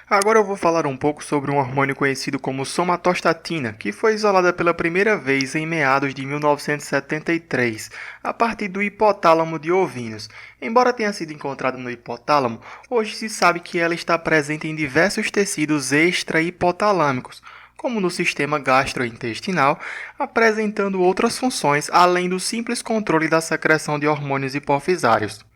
Agora eu vou falar um pouco sobre um hormônio conhecido como somatostatina, que foi isolada pela primeira vez em meados de 1973, a partir do hipotálamo de ovinos. Embora tenha sido encontrada no hipotálamo, hoje se sabe que ela está presente em diversos tecidos extrahipotalâmicos, como no sistema gastrointestinal, apresentando outras funções além do simples controle da secreção de hormônios hipofisários.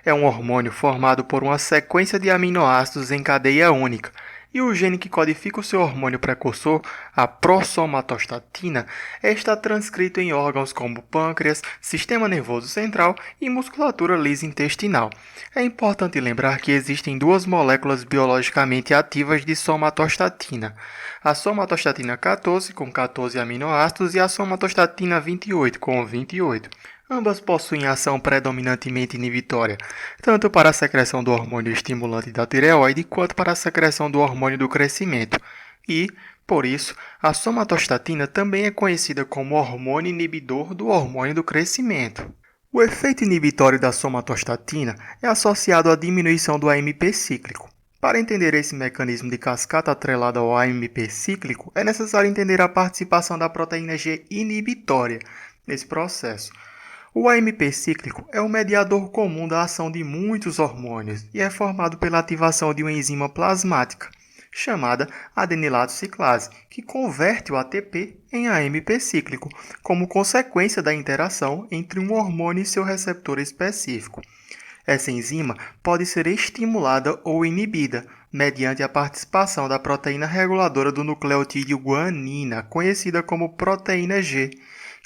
É um hormônio formado por uma sequência de aminoácidos em cadeia única, e o gene que codifica o seu hormônio precursor, a prosomatostatina, está transcrito em órgãos como pâncreas, sistema nervoso central e musculatura lisa intestinal. É importante lembrar que existem duas moléculas biologicamente ativas de somatostatina: a somatostatina 14, com 14 aminoácidos, e a somatostatina 28, com 28. Ambas possuem ação predominantemente inibitória, tanto para a secreção do hormônio estimulante da tireoide quanto para a secreção do hormônio do crescimento. E, por isso, a somatostatina também é conhecida como hormônio inibidor do hormônio do crescimento. O efeito inibitório da somatostatina é associado à diminuição do AMP cíclico. Para entender esse mecanismo de cascata atrelado ao AMP cíclico, é necessário entender a participação da proteína G inibitória nesse processo. O AMP cíclico é o mediador comum da ação de muitos hormônios e é formado pela ativação de uma enzima plasmática, chamada adenilato ciclase, que converte o ATP em AMP cíclico, como consequência da interação entre um hormônio e seu receptor específico. Essa enzima pode ser estimulada ou inibida mediante a participação da proteína reguladora do nucleotídeo guanina, conhecida como proteína G,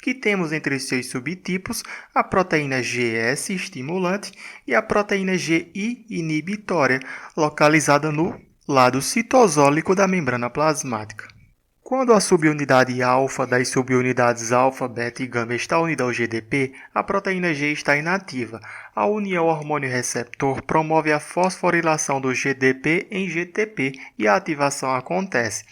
que temos entre seus subtipos a proteína GS estimulante e a proteína GI inibitória, localizada no lado citosólico da membrana plasmática. Quando a subunidade alfa das subunidades alfa, beta e gama está unida ao GDP, a proteína G está inativa. A união hormônio-receptor promove a fosforilação do GDP em GTP e a ativação acontece.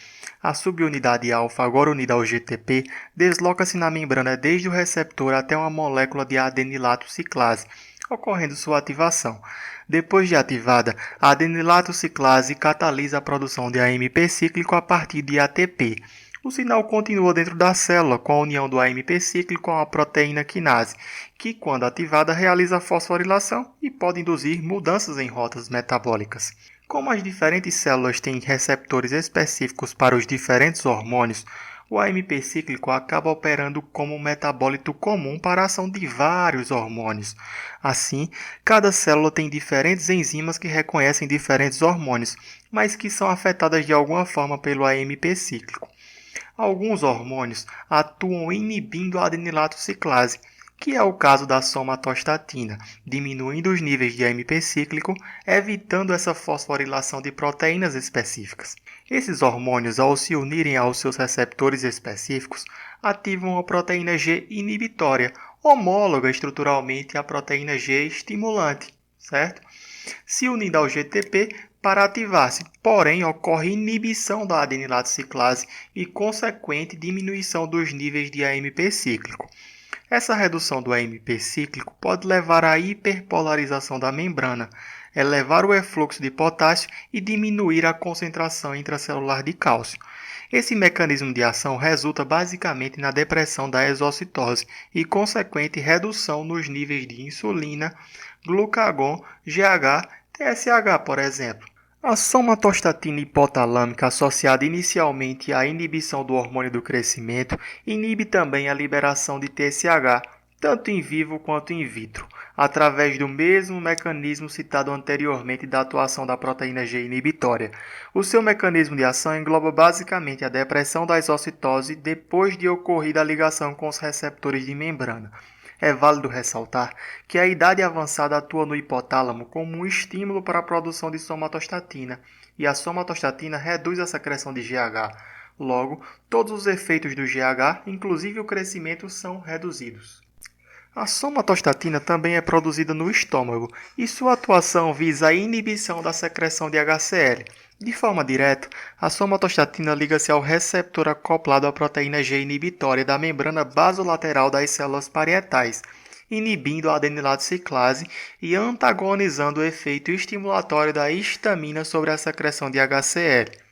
A subunidade alfa, agora unida ao GTP, desloca-se na membrana desde o receptor até uma molécula de adenilato ciclase, ocorrendo sua ativação. Depois de ativada, a adenilato ciclase catalisa a produção de AMP cíclico a partir de ATP. O sinal continua dentro da célula com a união do AMP cíclico com a proteína quinase, que, quando ativada, realiza a fosforilação e pode induzir mudanças em rotas metabólicas. Como as diferentes células têm receptores específicos para os diferentes hormônios, o AMP cíclico acaba operando como um metabólito comum para a ação de vários hormônios. Assim, cada célula tem diferentes enzimas que reconhecem diferentes hormônios, mas que são afetadas de alguma forma pelo AMP cíclico. Alguns hormônios atuam inibindo a adenilato ciclase, que é o caso da somatostatina, diminuindo os níveis de AMP cíclico, evitando essa fosforilação de proteínas específicas. Esses hormônios, ao se unirem aos seus receptores específicos, ativam a proteína G inibitória, homóloga estruturalmente à proteína G estimulante, certo? Se unindo ao GTP para ativar-se, porém ocorre inibição da adenilato ciclase e consequente diminuição dos níveis de AMP cíclico. Essa redução do AMP cíclico pode levar à hiperpolarização da membrana, elevar o efluxo de potássio e diminuir a concentração intracelular de cálcio. Esse mecanismo de ação resulta basicamente na depressão da exocitose e consequente redução nos níveis de insulina, glucagon, GH, TSH, por exemplo. A somatostatina hipotalâmica, associada inicialmente à inibição do hormônio do crescimento, inibe também a liberação de TSH, tanto em vivo quanto in vitro, através do mesmo mecanismo citado anteriormente da atuação da proteína G inibitória. O seu mecanismo de ação engloba basicamente a depressão da exocitose depois de ocorrida a ligação com os receptores de membrana. É válido ressaltar que a idade avançada atua no hipotálamo como um estímulo para a produção de somatostatina, e a somatostatina reduz a secreção de GH. Logo, todos os efeitos do GH, inclusive o crescimento, são reduzidos. A somatostatina também é produzida no estômago e sua atuação visa a inibição da secreção de HCl. De forma direta, a somatostatina liga-se ao receptor acoplado à proteína G inibitória da membrana basolateral das células parietais inibindo a adenilado ciclase e antagonizando o efeito estimulatório da histamina sobre a secreção de HCl.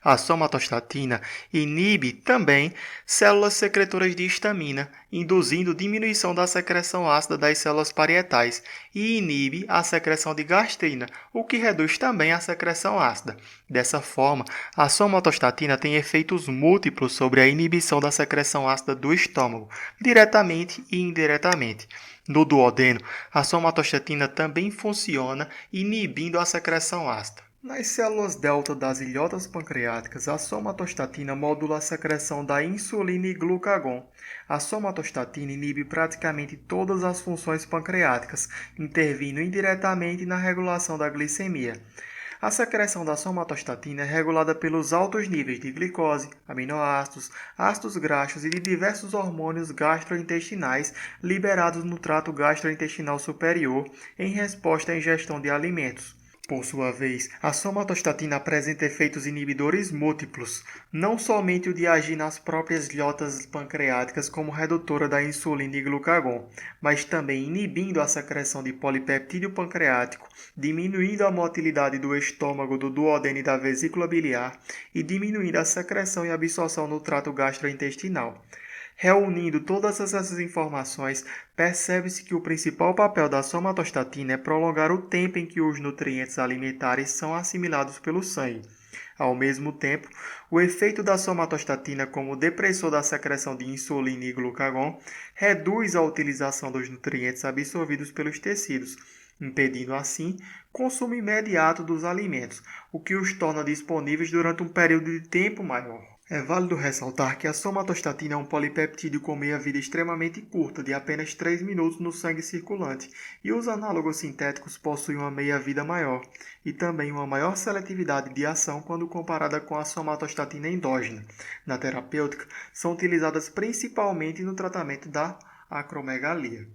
A somatostatina inibe também células secretoras de histamina, induzindo diminuição da secreção ácida das células parietais, e inibe a secreção de gastrina, o que reduz também a secreção ácida. Dessa forma, a somatostatina tem efeitos múltiplos sobre a inibição da secreção ácida do estômago, diretamente e indiretamente. No duodeno, a somatostatina também funciona inibindo a secreção ácida. Nas células delta das ilhotas pancreáticas, a somatostatina modula a secreção da insulina e glucagon. A somatostatina inibe praticamente todas as funções pancreáticas, intervindo indiretamente na regulação da glicemia. A secreção da somatostatina é regulada pelos altos níveis de glicose, aminoácidos, ácidos graxos e de diversos hormônios gastrointestinais liberados no trato gastrointestinal superior em resposta à ingestão de alimentos. Por sua vez, a somatostatina apresenta efeitos inibidores múltiplos, não somente o de agir nas próprias ilhotas pancreáticas como redutora da insulina e glucagon, mas também inibindo a secreção de polipeptídeo pancreático, diminuindo a motilidade do estômago, do duodeno e da vesícula biliar e diminuindo a secreção e absorção no trato gastrointestinal. Reunindo todas essas informações, percebe-se que o principal papel da somatostatina é prolongar o tempo em que os nutrientes alimentares são assimilados pelo sangue. Ao mesmo tempo, o efeito da somatostatina como depressor da secreção de insulina e glucagon reduz a utilização dos nutrientes absorvidos pelos tecidos, impedindo assim consumo imediato dos alimentos, o que os torna disponíveis durante um período de tempo maior. É válido ressaltar que a somatostatina é um polipeptídeo com meia-vida extremamente curta, de apenas 3 minutos no sangue circulante, e os análogos sintéticos possuem uma meia-vida maior, e também uma maior seletividade de ação quando comparada com a somatostatina endógena. Na terapêutica, são utilizadas principalmente no tratamento da acromegalia.